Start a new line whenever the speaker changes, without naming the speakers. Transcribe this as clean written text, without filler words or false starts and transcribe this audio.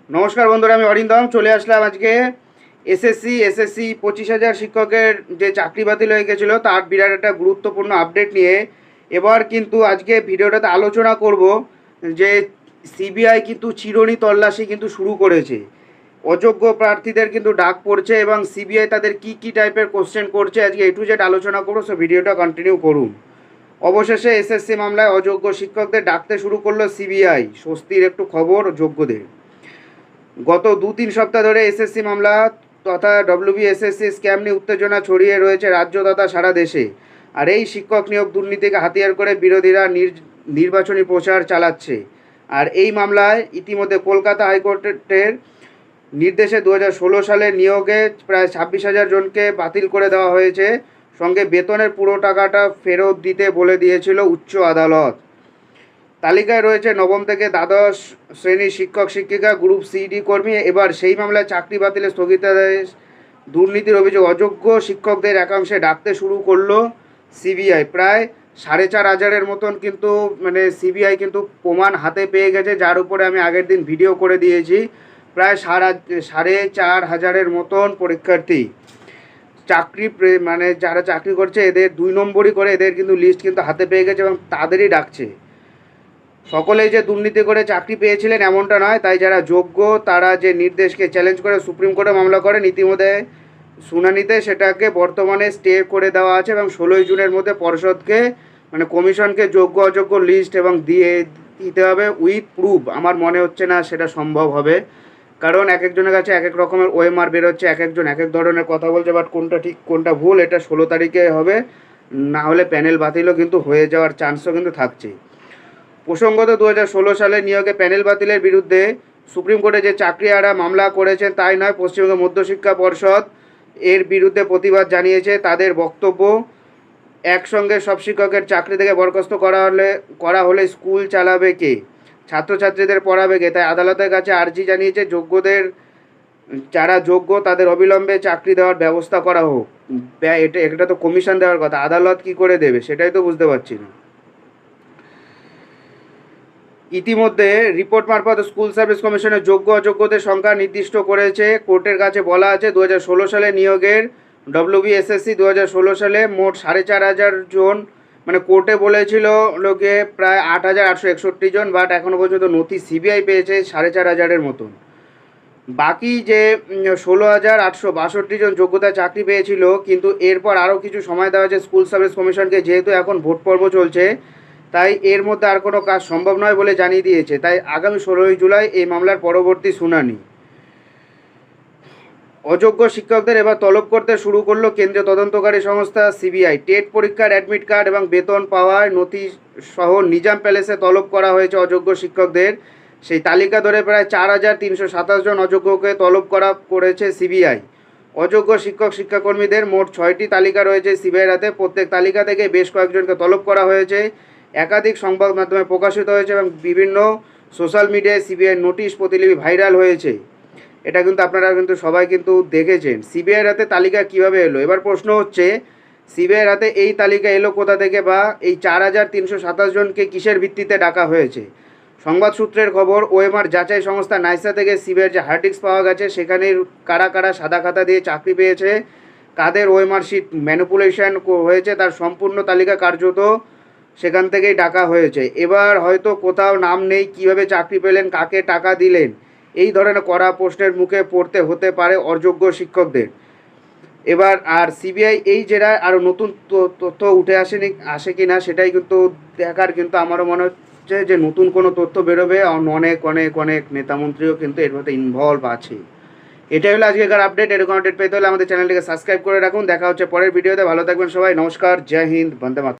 নমস্কার বন্ধুরা, আমি অরিন্দম চলে আসলাম আজকে এসএসসি 25,000 শিক্ষকের যে চাকরি বাতিল হয়ে গেছিলো তার বিরাট একটা গুরুত্বপূর্ণ আপডেট নিয়ে এবার কিন্তু আজকে ভিডিওটাতে আলোচনা করব যে সিবিআই কিন্তু চিরুনি তল্লাশি কিন্তু শুরু করেছে। অযোগ্য প্রার্থীদের কিন্তু ডাক পড়ছে এবং সিবিআই তাদের কি টাইপের কোশ্চেন করছে আজকে A to Z আলোচনা করবো। সো ভিডিওটা কন্টিনিউ করুন। অবশেষে এসএসসি মামলায় অযোগ্য শিক্ষকদের ডাকতে শুরু করলো সিবিআই। স্বস্তির একটু খবর যোগ্যদের। গত 2-3 সপ্তাহ ধরে এসএসসি মামলা তথা ডব্লিউবিএসএসসি স্ক্যাম নিয়ে উত্তেজনা ছড়িয়ে রয়েছে রাজ্য তথা সারা দেশে। আর এই শিক্ষক নিয়োগ দুর্নীতিকে হাতিয়ার করে বিরোধীরা নির্বাচনী প্রচার চালাচ্ছে। আর এই মামলায় ইতিমধ্যে কলকাতা হাইকোর্টের নির্দেশে 2016 সালে নিয়োগে প্রায় 26,000 জনকে বাতিল করে দেওয়া হয়েছে। সঙ্গে বেতনের পুরো টাকাটা ফেরত দিতে বলে দিয়েছিল উচ্চ আদালত। তালিকায় রয়েছে নবম থেকে দ্বাদশ শ্রেণীর শিক্ষক শিক্ষিকা, গ্রুপ সিডি কর্মী। এবার সেই মামলায় চাকরি বাতিলের স্থগিতাদেশ, দুর্নীতির অভিযোগ অযোগ্য শিক্ষকদের একাংশে ডাকতে শুরু করলো সিবিআই। প্রায় 4,500-এর মতন কিন্তু সিবিআই কিন্তু প্রমাণ হাতে পেয়ে গেছে, যার উপরে আমি আগের দিন ভিডিও করে দিয়েছি। প্রায় 4,500-এর মতন পরীক্ষার্থী চাকরি যারা চাকরি করছে এদের 2 নম্বরই করে এদের কিন্তু লিস্ট কিন্তু হাতে পেয়ে গেছে এবং তাদেরই ডাকছে। সকলেই যে দুর্নীতি করে চাকরি পেয়েছিলেন এমনটা নয়, তাই যারা যোগ্য তারা যে নির্দেশকে চ্যালেঞ্জ করে সুপ্রিম কোর্টে মামলা করেন। ইতিমধ্যে শুনানিতে সেটাকে বর্তমানে স্টে করে দেওয়া আছে এবং 16 জুনের মধ্যে পর্ষদকে কমিশনকে যোগ্য অযোগ্য লিস্ট এবং দিতে হবে উইথ প্রুফ। আমার মনে হচ্ছে না সেটা সম্ভব হবে, কারণ এক একজনের কাছে এক এক রকমের ওএমআর বেরোচ্ছে, এক একজন এক এক ধরনের কথা বলছে। বাট কোনটা ঠিক কোনটা ভুল এটা 16 তারিখে হবে, না হলে প্যানেল বাতিলও কিন্তু হয়ে যাওয়ার চান্সও কিন্তু থাকছে। প্রসঙ্গত 2016 সালে নিয়োগে প্যানেল বাতিলের বিরুদ্ধে সুপ্রিম কোর্টে যে চাকরিহারা মামলা করেছেন তাই নয়, পশ্চিমবঙ্গ মধ্যশিক্ষা পর্ষদ এর বিরুদ্ধে প্রতিবাদ জানিয়েছে। তাদের বক্তব্য, একসঙ্গে সব শিক্ষকের চাকরি থেকে বরখাস্ত করা হলে স্কুল চালাবে কে, ছাত্রছাত্রীদের পড়াবে কে? তাই আদালতের কাছে আর্জি জানিয়েছে যোগ্যদের, যারা যোগ্য তাদের অবিলম্বে চাকরি দেওয়ার ব্যবস্থা করা হোক। এটা তো কমিশন দেওয়ার কথা, আদালত কি করে দেবে সেটাই তো বুঝতে পারছি না। ইতিমধ্যে রিপোর্ট মারফত স্কুল সার্ভিস কমিশনের যোগ্য অযোগ্যদের সংখ্যা নির্দিষ্ট করেছে। কোর্টের কাছে বলা আছে 2016 সালে নিয়োগের ডব্লিউবিএসএসসি 2016 সালে মোট 4,500 জন, কোর্টে বলেছিল লোকে প্রায় 8,861 জন, বাট এখনও পর্যন্ত নথি সিবিআই পেয়েছে 4,500-এর মতন। বাকি যে 16,862 জন যোগ্যতা চাকরি পেয়েছিল, কিন্তু এরপর আরও কিছু সময় দেওয়া হয়েছে স্কুল সার্ভিস কমিশনকে। যেহেতু এখন ভোট পর্ব চলছে তাই এর মধ্যে আর কোনো কাজ সম্ভব নয় বলে জানিয়ে দিয়েছে। তাই আগামী 16 জুলাই এই মামলার পরবর্তী শুনানি। অযোগ্য শিক্ষকদের এবার তলব করতে শুরু করলো কেন্দ্রীয় তদন্তকারী সংস্থা সিবিআই। টেট পরীক্ষার অ্যাডমিট কার্ড এবং বেতন পাওয়ার নথি সহ নিজাম প্যালেসে তলব করা হয়েছে অযোগ্য শিক্ষকদের। সেই তালিকা ধরে প্রায় 4,327 জন অযোগ্যকে তলব করেছে সিবিআই। অযোগ্য শিক্ষক শিক্ষাকর্মীদের মোট 6টি তালিকা রয়েছে সিবিআইয়ের হাতে। প্রত্যেক তালিকা থেকে বেশ কয়েকজনকে তলব করা হয়েছে। একাধিক সংবাদ মাধ্যমে প্রকাশিত হয়েছে এবং বিভিন্ন সোশ্যাল মিডিয়ায় সিবিআই নোটিশ প্রতিলিপি ভাইরাল হয়েছে। এটা কিন্তু আপনারা কিন্তু সবাই কিন্তু দেখেছেন। সিবিআইয়ের হাতে তালিকা কিভাবে এলো? এবার প্রশ্ন হচ্ছে সিবিআইয়ের হাতে এই তালিকা এলো কোথা থেকে, বা এই 4,327 জনকে কিসের ভিত্তিতে ডাকা হয়েছে? সংবাদ সূত্রের খবর, ওএমআর যাচাই সংস্থা নাইসা থেকে সিবিআইয়ের যে হার্ড ডিস্ক পাওয়া গেছে সেখানে কারা কারা সাদা খাতা দিয়ে চাকরি পেয়েছে, কাদের ওএমআর শিট ম্যানিপুলেশন হয়েছে তার সম্পূর্ণ তালিকা কার্যত সেখান থেকেই ডাকা হয়েছে। এবার হয়তো কোথাও নাম নেই, কিভাবে চাকরি পেলেন, কাকে টাকা দিলেন, এই ধরনের কড়া প্রশ্নের মুখে পড়তে হতে পারে অযোগ্য শিক্ষকদের। এবার আর সিবিআই এই জেরায় আরও নতুন তথ্য উঠে আসে কি না সেটাই কিন্তু দেখার। কিন্তু আমারও মনে হচ্ছে যে নতুন কোনো তথ্য বেরোবে। অনেক অনেক অনেক নেতামন্ত্রীও কিন্তু এর মধ্যে ইনভলভ আছে। এটাই হলো আজকের আপডেট। এরকম আপডেট পেতে হলে আমাদের চ্যানেলটিকে সাবস্ক্রাইব করে রাখুন। দেখা হচ্ছে পরের ভিডিওতে। ভালো থাকবেন সবাই। নমস্কার, জয় হিন্দ, বন্দে মাতরম।